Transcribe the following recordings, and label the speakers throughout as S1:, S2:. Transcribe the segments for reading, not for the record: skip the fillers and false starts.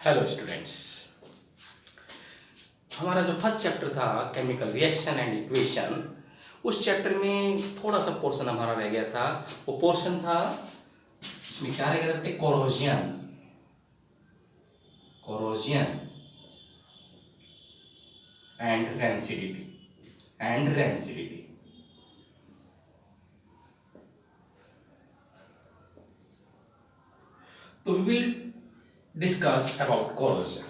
S1: Hello students. हमारा जो first chapter था केमिकल रिएक्शन एंड इक्वेशन, उस चैप्टर में थोड़ा सा पोर्शन हमारा रह गया था। वो पोर्शन था, उसमें क्या रह गया था बेटे? Corrosion. Corrosion and rancidity. And rancidity. तो we will discuss about corrosion.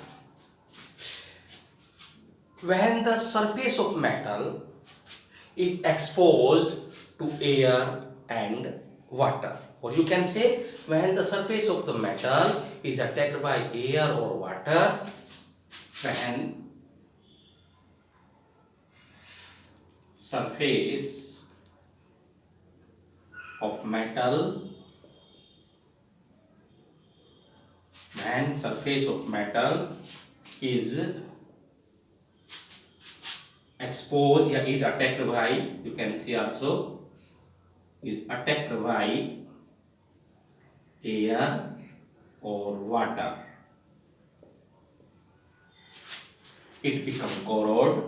S1: When the surface of metal is exposed to air and water, or you can say when the surface of the metal is attacked by air or water, when surface of metal is exposed, yeah, is attacked by, you can see also, is attacked by air or water, it become corrode,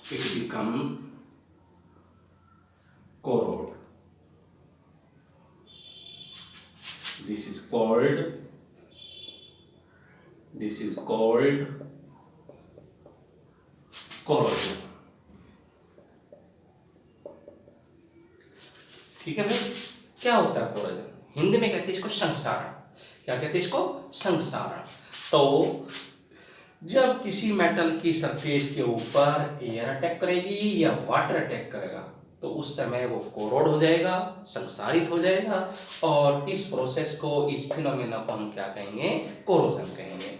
S1: this is called corrosion. ठीक है भाई, क्या होता है corrosion? Hindi में कहते हैं इसको संक्षारण। क्या कहते हैं इसको? संक्षारण। तो जब किसी मेटल की सरफेस के ऊपर एयर अटैक करेगी या वाटर अटैक करेगा तो उस समय वो कोरोड हो जाएगा, संक्षारित हो जाएगा, और इस प्रोसेस को, इस फिनोमेना को हम क्या कहेंगे? कोरोजन कहेंगे।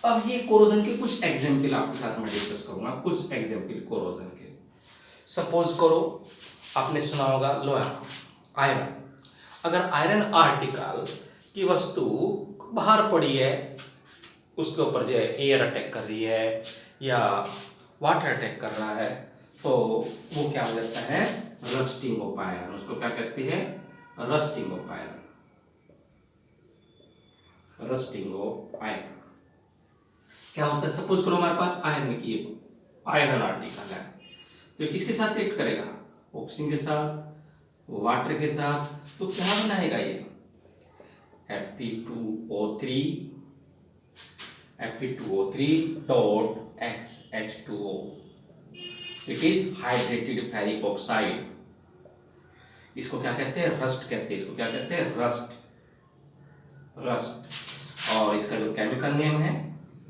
S1: अब ये कोरोजन के कुछ एग्जाम्पल आपके साथ मैं डिस्कस करूंगा, कुछ एग्जाम्पल कोरोजन के। सपोज करो, आपने सुना होगा लोहा, आयरन। अगर आयरन आर्टिकल की वस्तु बाहर पड़ी है, उसके ऊपर जो है एयर अटैक कर रही है या वाटर अटैक कर रहा है, तो वो क्या हो जाता है? Rusting of iron. उसको क्या कहते हैं? Rusting of iron. Rusting of iron क्या होता है? सपोज करो हमारे पास आयरन आर्टिकल है, तो किसके साथ रिएक्ट करेगा? ऑक्सीजन के साथ, वाटर के साथ। तो क्या बनाएगा ये? Fe2O3 dot XH2O. It is hydrated ferric oxide. इसको क्या कहते हैं? रस्ट कहते हैं। इसको क्या कहते हैं? रस्ट। और इसका जो केमिकल नेम है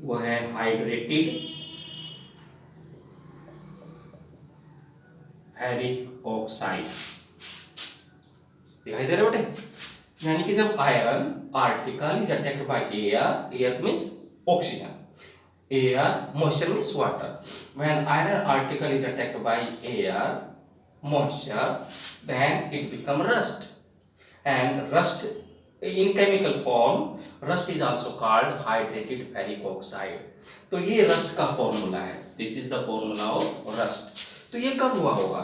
S1: वो है हाइड्रेटेड फेरिक ऑक्साइड। दिखाई दे रहे बेटे? यानी कि जब iron article is attacked by air means oxygen, air, moisture means water. When iron article is attacked by air, moisture, then it become rust. And rust in chemical form, rust is also called hydrated ferric oxide. तो ये rust का formula है। This is the formula of rust. तो ये कब हुआ होगा?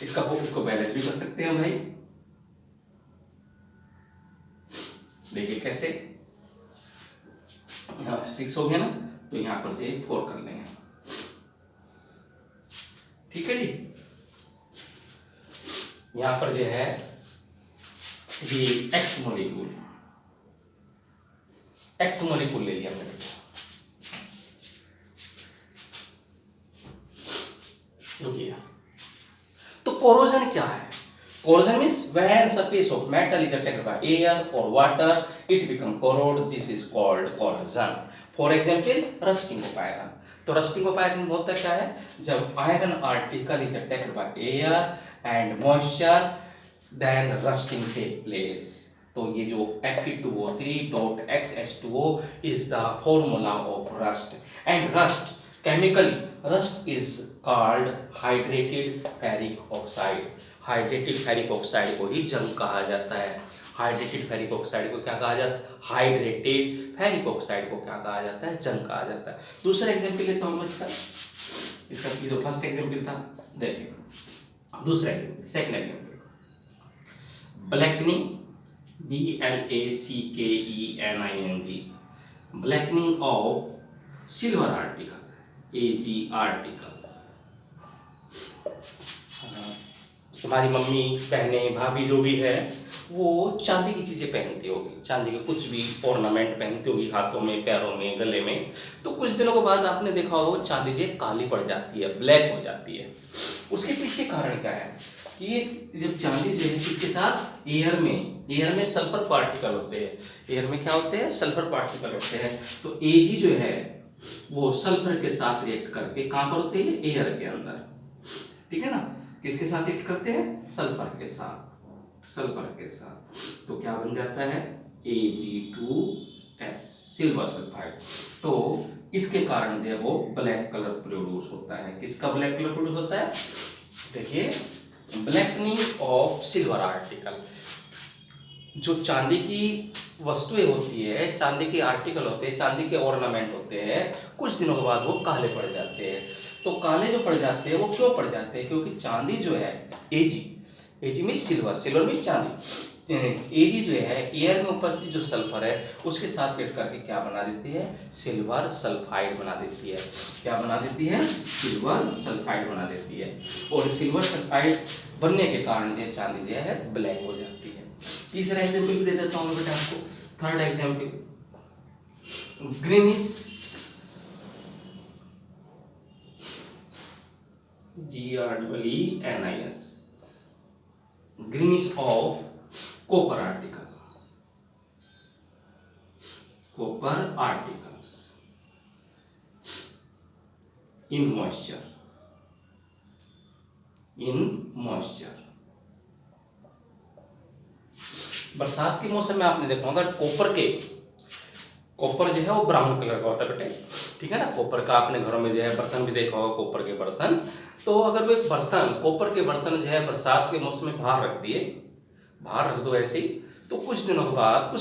S1: इसको बैलेंस भी कर सकते हैं भाई। देखिए कैसे, यहाँ 6 हो गया ना, तो यहाँ पर जो 4 कर लेंगे। ठीक है जी। यहाँ पर जो है ये एक्स मॉलिक्यूल ले लिया मैंने। तो कोरोजन क्या है? Corrosion means when surface of metal is attacked by air और water, it become corrode, this is called corrosion. For example, rusting of iron. तो रस्टिंग ऑफ आयरन होता क्या है? जब iron article is attacked by air and moisture, then rusting take place. तो ये जो Fe2O3.XH2O is the formula of rust. And rust, chemically, rust is called hydrated ferric oxide. Hydrated ferric oxide को ही जंग कहा जाता है। हाइड्रेटेड फेरिक ऑक्साइड को क्या कहा जाता है? हाइड्रेटेड फेरिक ऑक्साइड को क्या कहा जाता है? जंग कहा जाता है। दूसरा एग्जाम्पल लेता हूँ इसका जो फर्स्ट एग्जाम्पल था, देखिए दूसरा example, second example, blackening BLACKENING, blackening of silver article, AG article. तुम्हारी मम्मी, बहनें, भाभी जो भी है वो चांदी की चीज़ें पहनती होगी, चांदी के कुछ भी ऑर्नामेंट पहनती होगी, हाथों में, पैरों में, गले में। तो कुछ दिनों के बाद आपने देखा होगा चांदी जो काली पड़ जाती है, ब्लैक हो जाती है। उसके पीछे कारण क्या है कि ये जब चांदी जो है इसके साथ एयर में सल्फर पार्टिकल होते हैं। एयर में क्या होते हैं? सल्फर पार्टिकल होते हैं। तो Ag जो है वो सल्फर के साथ रिएक्ट करके कहाँ पर होते हैं? एयर के अंदर, ठीक है ना। किसके साथ रिएक्ट करते हैं? सल्फर के साथ। तो क्या बन जाता है? Ag2S, silver sulphide. तो इसके कारण जो है वो ब्लैक कलर प्रोड्यूस होता है। किसका ब्लैक कलर प्रोड्यूस होता है? देखिए, ब्लैकनिंग ऑफ सिल्वर आर्टिकल। जो चांदी की वस्तुएं होती है, चांदी के आर्टिकल होते हैं, चांदी के ऑर्नामेंट होते हैं, कुछ दिनों के बाद वो काले पड़ जाते हैं। तो काले जो पड़ जाते हैं वो क्यों पड़ जाते हैं? क्योंकि चांदी जो है एजी में सिल्वर में चांदी, एजी जो है एयर में उपस्थित जो सल्फर है उसके साथ रिएक्ट करके क्या बना देती है? सिल्वर सल्फाइड बना देती है। क्या बना देती है? सिल्वर सल्फाइड बना देती है। और सिल्वर सल्फाइड बनने के कारण ये चांदी जो है ब्लैक हो जाती है। तीसरा एग्जाम्पल भी दे देता हूँ बेटा आपको। Third example, greenish GRENIS, greenish of copper articles in moisture. बरसात के मौसम में आपने देखा अगर कॉपर जो है वो ब्राउन कलर का होता है बेटे, ठीक है ना। कॉपर का आपने घरों में जो है बर्तन भी देखा होगा, कॉपर के बर्तन। तो अगर वो एक बर्तन, कॉपर के बर्तन जो है बरसात के मौसम में बाहर रख दो ऐसे ही, तो कुछ दिनों के बाद,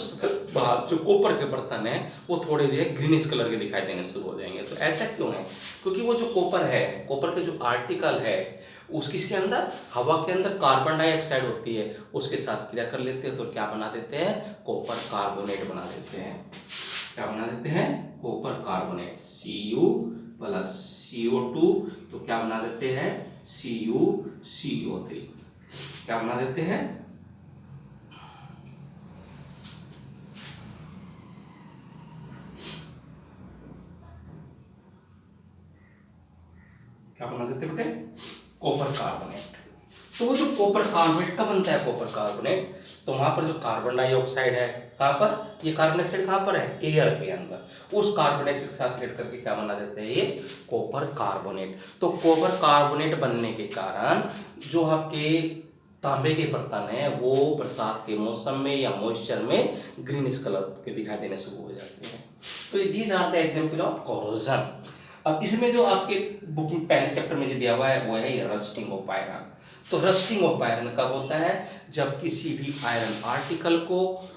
S1: जो कॉपर के बर्तन है वो थोड़े जो है ग्रीनिश कलर के दिखाई देने शुरू हो जाएंगे। तो ऐसा क्यों है? क्योंकि वो जो कॉपर है, कॉपर के जो आर्टिकल है किसके अंदर, हवा के अंदर कार्बन डाइऑक्साइड होती है, उसके साथ क्रिया कर लेते हैं। तो क्या बना देते हैं? कॉपर कार्बोनेट बना देते हैं। क्या बना देते हैं? Copper carbonate, Cu plus CO2। तो क्या बना देते हैं? CuCO3। क्या बना देते हैं? क्या बना देते बेटे? Copper carbonate. तो वो जो कॉपर कार्बोनेट का बनता है, कॉपर कार्बोनेट, तो वहां पर जो कार्बन डाइऑक्साइड है, कहां पर? ये कार्बन डाइऑक्साइड कहां पर है? एयर के अंदर। उस कार्बन डाइऑक्साइड के साथ रिएक्ट करके क्या बना देते हैं? ये कॉपर कार्बोनेट। तो कॉपर कार्बोनेट बनने के कारण जो आपके तांबे के बर्तन है वो बरसात के मौसम में या मॉइस्चर में ग्रीनिश कलर के दिखाई देने शुरू हो जाते हैं। तो these are the example of corrosion. अब इसमें जो आपके बुक में पहले चैप्टर में जो दिया हुआ है वो है रस्टिंग ऑफ आयरन। तो रस्टिंग ऑफ आयरन कब होता है? जब किसी भी आयरन आर्टिकल को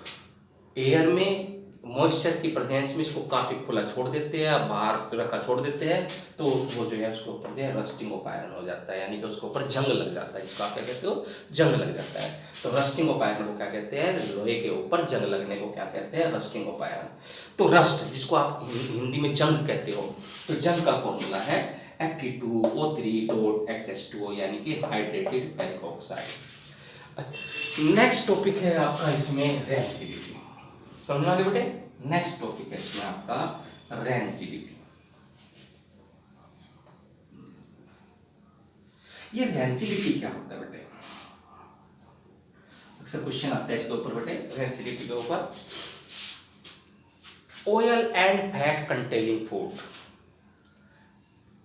S1: एयर में मॉइस्चर की प्रेजेंस में इसको काफी खुला छोड़ देते हैं, बाहर रखा छोड़ देते हैं, तो वो जो है उसके ऊपर जो है रस्टिंग ऑफ आयरन हो जाता है, यानी कि उसके ऊपर जंग लग जाता है। इसको आप क्या कहते हो? जंग लग जाता है। तो रस्टिंग ऑफ आयरन को क्या कहते हैं? लोहे के ऊपर जंग लगने को क्या कहते हैं? Rusting of iron. तो रस्ट, जिसको आप हिंदी में जंग कहते हो, तो जंग का फॉर्मूला है Fe2O3.XH2O, यानी कि hydrated ferric oxide. Next topic है आपका इसमें रेंसिडिटी। समझ आ गए बेटे? नेक्स्ट टॉपिक है इसमें आपका रेंसिडिटी। ये रेंसिडिटी क्या होता है बेटे? अक्सर क्वेश्चन आता है इसके ऊपर बेटे, रेंसिडिटी के ऊपर। Oil and fat containing food,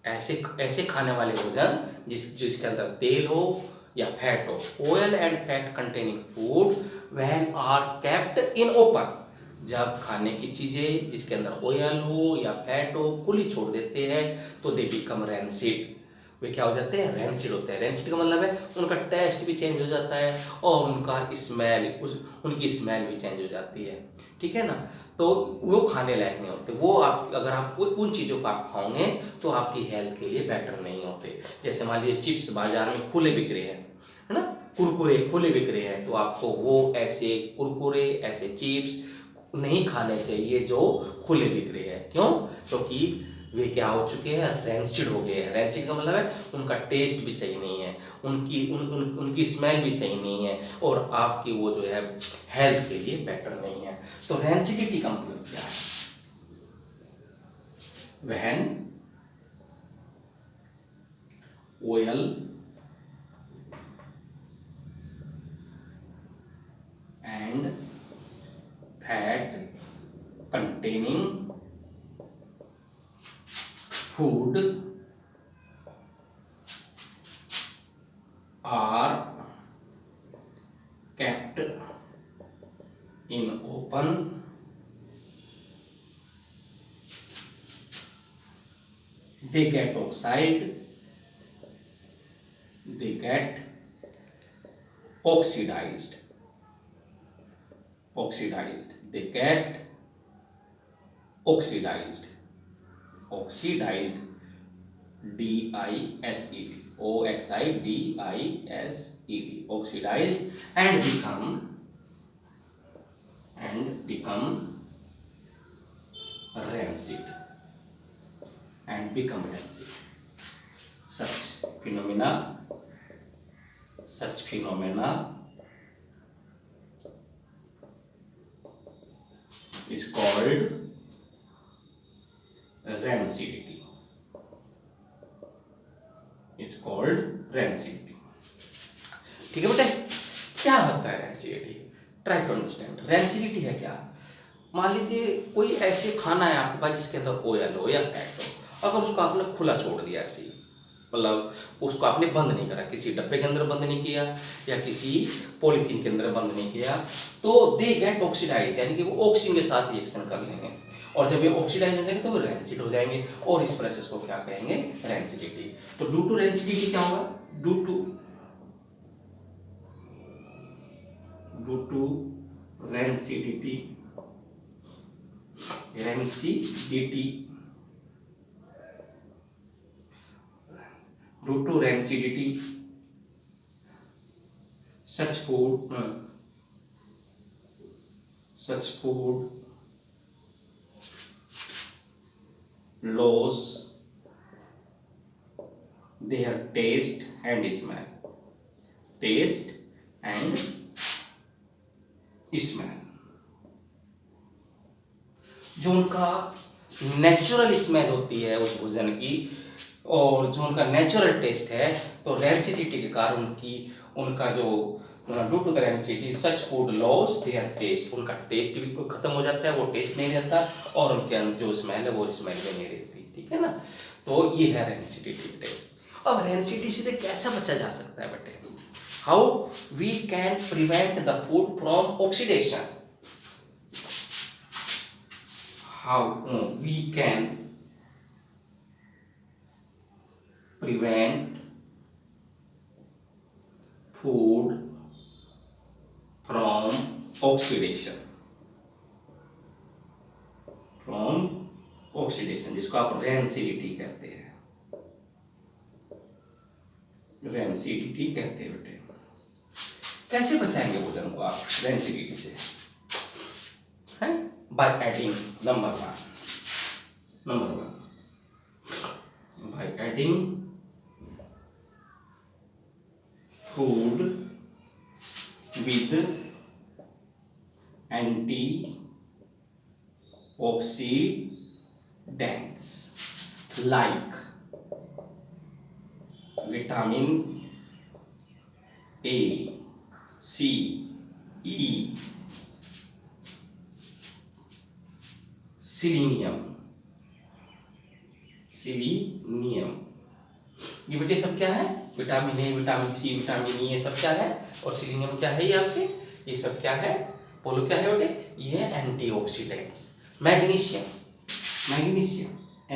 S1: ऐसे खाने वाले भोजन जिसके अंदर तेल हो या फैट हो। Oil and fat containing food when are kept in open, जब खाने की चीजें जिसके अंदर ऑयल हो या फैट हो खुली छोड़ देते हैं तो दे बिकम रेंसिड। वे क्या हो जाते हैं? रेंसिड होते हैं। रेंसिड का मतलब है उनका टेस्ट भी चेंज हो जाता है और उनका स्मेल, उनकी स्मेल भी चेंज हो जाती है, ठीक है ना। तो वो खाने लायक नहीं होते। वो आप अगर आप उन चीज़ों को आप खाओगे तो आपकी हेल्थ के लिए बेटर नहीं होते। जैसे मान लीजिए चिप्स बाजार में खुले बिक रहे हैं, है ना, कुरकुरे खुले बिक रहे हैं, तो आपको वो ऐसे कुरकुरे, ऐसे चिप्स नहीं खाने चाहिए जो खुले बिक रहे हैं। क्यों? क्योंकि वे क्या हो चुके हैं, रैंसिड हो गए हैं। रैंसिड का मतलब है उनका टेस्ट भी सही नहीं है, उनकी स्मेल भी सही नहीं है, और आपकी वो जो है हेल्थ के लिए बेटर नहीं है। तो रैंसिडिटी का मतलब क्या है? When oil and fat containing food are kept in open they get oxidized, they get oxidized, D-I-S-E-D, O-X-I-D-I-S-E-D, oxidized, and become rancid, such phenomena is called rancidity. ठीक है बेटे, क्या होता है rancidity? Try to understand. Rancidity है क्या? मान लीजिए कोई ऐसे खाना है आपके पास जिसके अंदर ऑयल हो या फैट हो, अगर उसको आपने खुला छोड़ दिया ऐसे ही, मतलब उसको आपने बंद नहीं करा, किसी डब्बे के अंदर बंद नहीं किया या किसी पॉलीथीन के अंदर बंद नहीं किया, तो दे गेट ऑक्सीडाइज, यानी कि वो ऑक्सीजन के साथ रिएक्शन कर लेंगे, और जब ये ऑक्सीडाइज हो जाएंगे तो वो रैंसिड हो जाएंगे, और इस प्रोसेस को क्या कहेंगे? रैंसिडिटी। तो ड्यू टू रैंसिडिटी क्या होगा? Due to rancidity due to rancidity such food lose their taste and smell, जो उनका नेचुरल स्मेल होती है उस भोजन की, और जो उनका नेचुरल टेस्ट है, तो रैंसिडिटी के कारण उनका जो due to the rancidity such food loss their taste, उनका टेस्ट भी खत्म हो जाता है, वो टेस्ट नहीं रहता, और उनके अंदर जो स्मेल है वो स्मेल भी नहीं रहती। ठीक है ना? तो ये है रैंसिडिटी। अब रैंसिडिटी से कैसे बचा जा सकता है बेटे? How we can prevent the food from oxidation? How we can prevent food from oxidation, जिसको आप रैंसिडिटी कहते हैं, बेटे। कैसे बचाएंगे भोजन को आप रैंसिडिटी से? हैं? By adding number one, by adding food with antioxidants like vitamin A, C, E, selenium, ये बेटे सब क्या है? Vitamin A, vitamin C, vitamin E, ये सब क्या है? और सिलीनियम क्या है? ये आपके ये सब क्या है? बोलो क्या है बेटे? ये एंटीऑक्सीडेंट्स। मैग्नीशियम,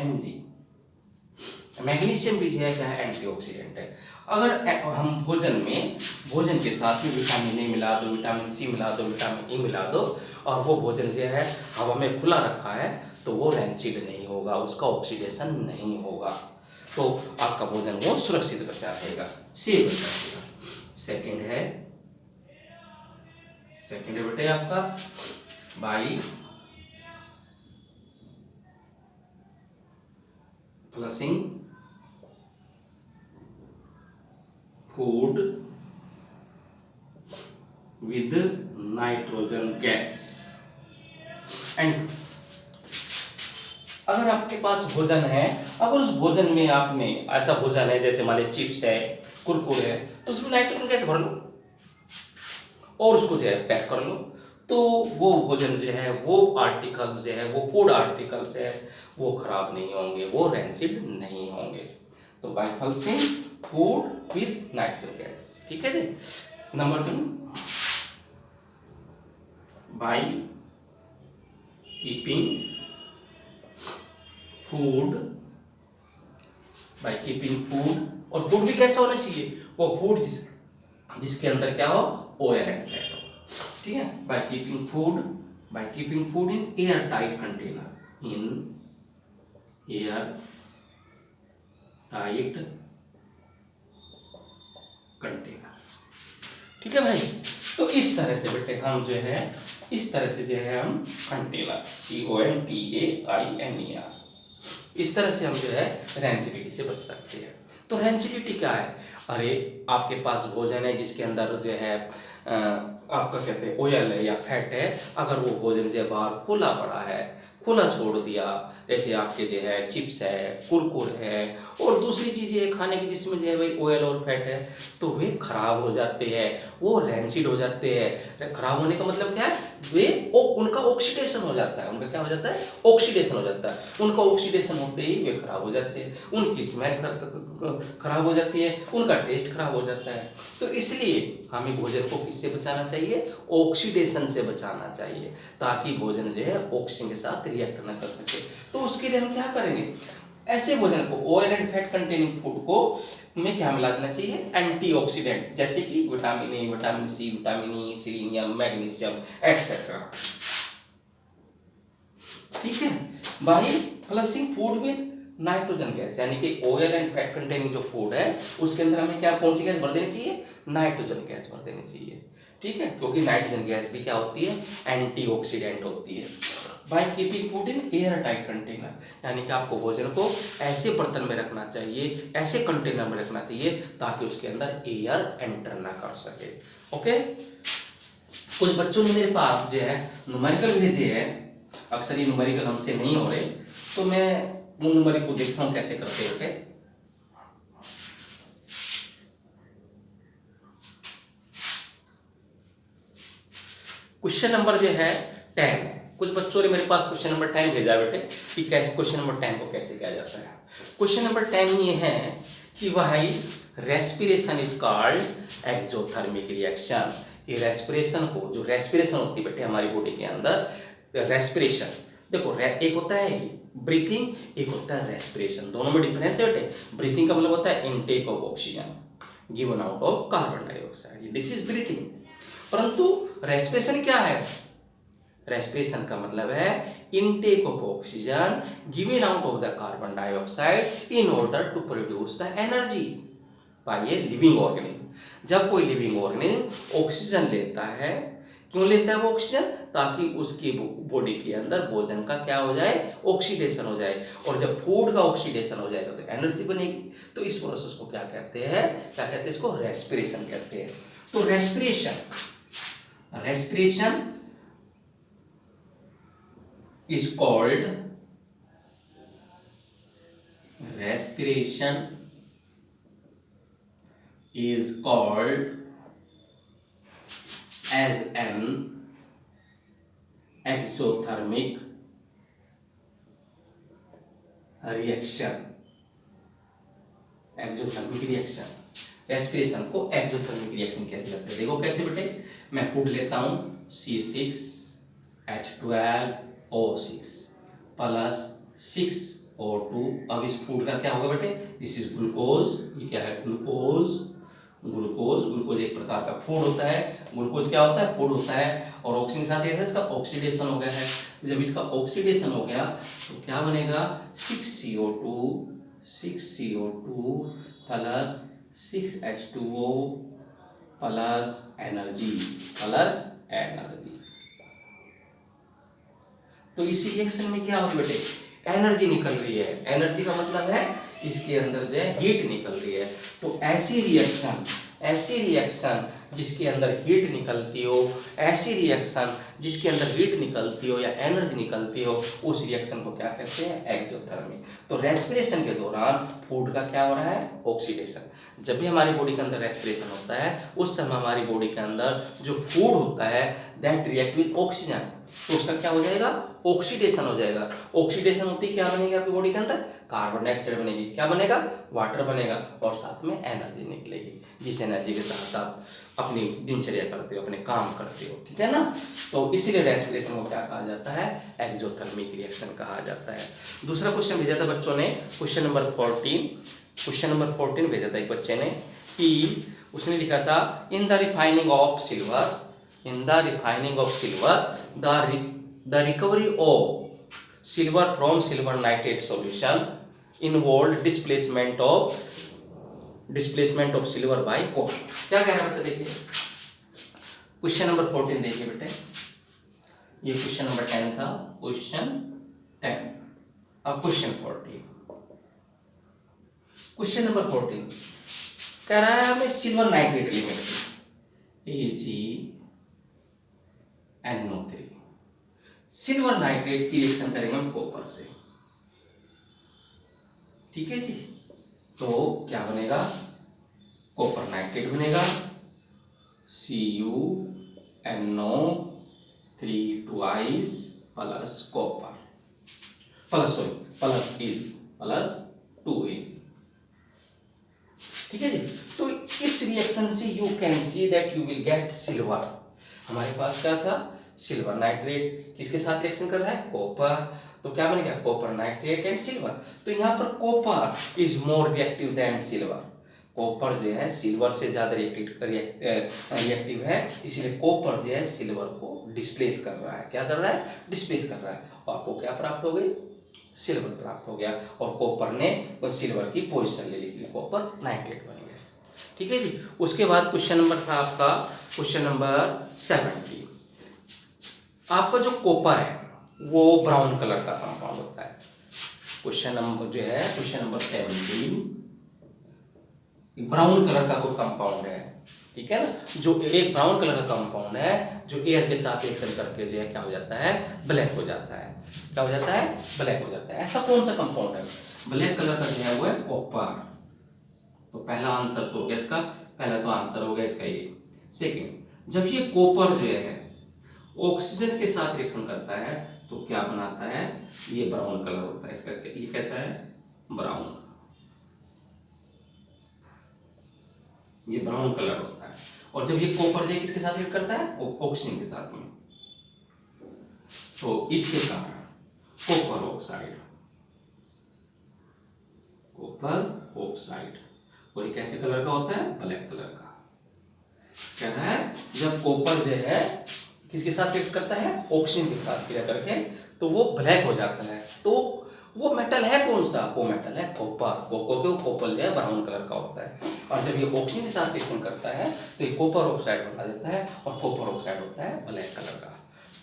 S1: Mg, मैग्नीशियम भी है क्या है? एंटीऑक्सीडेंट है। अगर हम भोजन के साथ में विटामिन ए मिला दो, विटामिन सी मिला दो, विटामिन ई मिला दो, और वो भोजन जो है हवा में खुला रखा है, तो वो रैंसिड नहीं होगा, उसका ऑक्सीडेशन नहीं होगा, तो आपका भोजन वो सुरक्षित बचा रहेगा, सेफ बचा रहेगा। सेकंड है बेटे आपका by flushing food with nitrogen gas. And अगर आपके पास भोजन है, अगर उस भोजन में आपने ऐसा भोजन है जैसे मान लीजिए चिप्स है, कुरकुरे है, तो उसमें नाइट्रोजन गैस भर लो और उसको जो है पैक कर लो, तो वो भोजन जो है, वो आर्टिकल्स जो है, वो फूड आर्टिकल्स है, वो खराब नहीं होंगे, वो रेंसिड नहीं होंगे। तो by flushing food with nitrogen gas, ठीक है जी। नंबर 2, बाय कीपिंग फूड और फूड भी कैसा होना चाहिए, वो फूड जिसके अंदर क्या हो, ऑयल एंड फैट हो, ठीक है। Bye keeping food in air tight container, ठीक है भाई। तो इस तरह से बेटे हम जो है, इस तरह से जो है हम कंटेनर, CONTAINER, इस तरह से हम जो है रेंसिडिटी से बच सकते हैं। तो रेंसिडिटी क्या है? अरे आपके पास भोजन है जिसके अंदर जो है आपका कहते हैं ऑयल है या फैट है, अगर वो भोजन जो है बाहर खुला पड़ा है, खुला छोड़ दिया, जैसे आपके जो है चिप्स है, कुरकुरे है और दूसरी चीज़ें है खाने की जिसमें जो है भाई ऑयल और फैट है, तो वे खराब हो जाते हैं, वो रेंसिड हो जाते हैं। खराब होने का मतलब क्या है? उनका ऑक्सीडेशन हो जाता है। उनका क्या हो जाता है? ऑक्सीडेशन हो जाता है। उनका ऑक्सीडेशन होते ही वे खराब हो जाते हैं, उनकी स्मेल खराब हो जाती है, उनका टेस्ट खराब हो जाता है। तो इसलिए हमें भोजन को किससे बचाना चाहिए? ऑक्सीडेशन से बचाना चाहिए, ताकि भोजन जो है ऑक्सीजन के साथ रिएक्ट न कर सके। तो उसके लिए हम क्या करेंगे? ऐसे भोजन को, oil and fat containing food को में क्या मिला देना चाहिए? एंटीऑक्सीडेंट, जैसे कि vitamin A, vitamin C, vitamin E, selenium, magnesium etcetera, ठीक है। By flushing food with nitrogen gas, यानी कि ऑयल एंड फैट कंटेनिंग जो फूड है उसके अंदर हमें क्या, कौन सी गैस भर देनी चाहिए? नाइट्रोजन गैस भर देनी चाहिए, ठीक है, क्योंकि नाइट्रोजन गैस भी क्या होती है? एंटीऑक्सीडेंट होती है। Bye keeping food in air tight container, यानी कि आपको भोजन को ऐसे बर्तन में रखना चाहिए, ऐसे कंटेनर में रखना चाहिए ताकि उसके अंदर एयर एंटर ना कर सके। ओके, कुछ बच्चों ने मेरे पास जो है न्यूमेरिकल भेजे हैं, अक्सर ये न्यूमेरिकल हमसे नहीं हो रहे, तो मैं उन न्यूमेरिकल को देखता हूँ कैसे करते हैं। ओके, क्वेश्चन नंबर जो है 10, कुछ बच्चों ने मेरे पास क्वेश्चन नंबर 10 भेजा बेटे कि कैसे क्वेश्चन नंबर 10 को कैसे किया जाता है। क्वेश्चन नंबर 10 ये है कि भाई respiration is called exothermic reaction. ये रेस्पिरेशन को, जो रेस्पिरेशन होती है बेटे हमारी बॉडी के अंदर, रेस्पिरेशन देखो, एक होता है ब्रीथिंग, एक होता है रेस्पिरेशन, दोनों में डिफरेंस है बेटे। ब्रीथिंग का मतलब होता है intake of oxygen given out of carbon dioxide, this is breathing. परंतु रेस्पिरेशन क्या है? रेस्पिरेशन का मतलब है intake of oxygen given out of the carbon dioxide in order to produce the energy by a living organism. जब कोई living organism oxygen लेता है, क्यों लेता है वो ऑक्सीजन? ताकि उसकी बॉडी के अंदर भोजन का क्या हो जाए? ऑक्सीडेशन हो जाए, और जब फूड का ऑक्सीडेशन हो जाएगा तो एनर्जी बनेगी। तो इस प्रोसेस को क्या कहते हैं? क्या कहते हैं इसको? रेस्पिरेशन कहते हैं। तो respiration is called as an exothermic reaction। Respiration को एक्सोथर्मिक रिएक्शन कहते हैं। देखो कैसे बेटे, मैं फूड लेता हूं C6H12O6 प्लस 6O2। अब इस फूड का क्या होगा बेटे? This is glucose. ये क्या है? ग्लूकोज एक प्रकार का फूड होता है। ग्लूकोज क्या होता है? फूड होता है। और ऑक्सीजन के साथ इसका ऑक्सीडेशन हो गया है। जब इसका ऑक्सीडेशन हो गया तो क्या बनेगा? 6CO2 plus 6H2O plus energy, plus energy. तो इसी रिएक्शन में क्या हो रही है बेटे, एनर्जी निकल रही है। एनर्जी का मतलब है इसके अंदर जो है हीट निकल रही है। तो ऐसी रिएक्शन जिसके अंदर हीट निकलती हो, ऐसी रिएक्शन जिसके अंदर हीट निकलती हो या एनर्जी निकलती हो, उस रिएक्शन को क्या कहते हैं, एक्सोथर्मी। तो रेस्पिरेशन के दौरान फूड का क्या हो रहा है, ऑक्सीडेशन। जब भी हमारी बॉडी के अंदर रेस्पिरेशन होता है, उस समय हमारी बॉडी के अंदर जो फूड होता है दैट रिएक्ट विद ऑक्सीजन, तो उसका क्या हो जाएगा, ऑक्सीडेशन हो जाएगा। ऑक्सीडेशन होती क्या बनेगी आपकी बॉडी के अंदर, कार्बन डाइऑक्साइड बनेगी, क्या बनेगा, वाटर बनेगा, और साथ में एनर्जी निकलेगी, जिस एनर्जी के साथ आप अपनी दिनचर्या करते हो, अपने काम करते हो, ठीक है ना। तो इसीलिए रेस्पिरेशन को क्या कहा जाता है, एक्सोथर्मिक रिएक्शन कहा जाता है। दूसरा क्वेश्चन भेजा था बच्चों ने, क्वेश्चन नंबर 14 भेजा था एक बच्चे ने कि उसने लिखा था in the refining of silver, the recovery of silver from silver nitrate solution involved displacement of silver by copper। क्या कह रहा है बेटे, देखिए क्वेश्चन नंबर 14 देखिए बेटे, ये क्वेश्चन नंबर 10 था, क्वेश्चन 10। अब क्वेश्चन 14, क्वेश्चन नंबर 14 कह रहा है हमें silver nitrate element AgNO3, silver nitrate की रिएक्शन करेंगे हम कॉपर से, ठीक है जी। तो क्या बनेगा, कॉपर नाइट्रेट बनेगा, CuNO3 twice plus copper plus 2Ag, ठीक है जी। तो इस रिएक्शन से you can see that you will get silver. हमारे पास क्या था, सिल्वर नाइट्रेट किसके साथ रिएक्शन कर रहा है, कॉपर, तो क्या बनेगा, कॉपर नाइट्रेट एंड सिल्वर। तो यहाँ पर copper is more reactive than silver, copper जो है सिल्वर से ज्यादा रिएक्टिव है, इसलिए कॉपर जो है सिल्वर को डिस्प्लेस कर रहा है, क्या कर रहा है, डिस्प्लेस कर रहा है, और आपको क्या प्राप्त हो गई, सिल्वर प्राप्त हो गया, और कॉपर ने सिल्वर की पोजीशन ले ली, इसलिए कॉपर नाइट्रेट बन गया, ठीक है जी। उसके बाद क्वेश्चन नंबर था आपका क्वेश्चन नंबर 70। आपका जो कॉपर है वो ब्राउन कलर का कंपाउंड होता है। क्वेश्चन नंबर जो है क्वेश्चन नंबर 17 ब्राउन कलर का कोई कंपाउंड है, ठीक है ना। जो एक ब्राउन कलर का कंपाउंड है जो एयर के साथ रिएक्शन करके जो है क्या हो जाता है, ब्लैक हो जाता है, क्या हो जाता है, ब्लैक हो जाता है। ऐसा कौन सा कंपाउंड है ब्लैक कलर का जो है वो है कॉपर। तो पहला आंसर तो हो गया इसका, पहला तो आंसर हो गया इसका ये। सेकंड, जब ये कॉपर जो है ऑक्सीजन के साथ रिएक्शन करता है तो क्या बनाता है, ये ब्राउन कलर होता है इसका, ये कैसा है, ब्राउन, ये ब्राउन कलर होता है। और जब ये कॉपर जो किसके साथ रिएक्ट करता है, ऑक्सीजन के साथ में, तो इसके कारण कॉपर ऑक्साइड, और ये कैसे कलर का होता है, ब्लैक कलर का। कह रहा है जब कॉपर जो है किसके साथ रिएक्ट करता है, ऑक्सीजन के साथ क्रिया करके, तो वो ब्लैक हो जाता है। तो वो मेटल है कौन सा, वो मेटल है कॉपर। कॉपर जो है ब्राउन कलर का होता है, और जब ये ऑक्सीजन के साथ रिएक्शन करता है तो ये कॉपर ऑक्साइड बना देता है, और कॉपर ऑक्साइड होता है ब्लैक कलर का,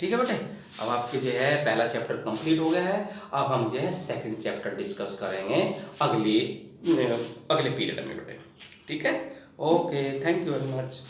S1: ठीक है बेटे। अब आपके जो है पहला चैप्टर कंप्लीट हो गया है। अब हम जो है सेकंड चैप्टर डिस्कस करेंगे अगले पीरियड में बेटे, ठीक है। Okay, thank you very much.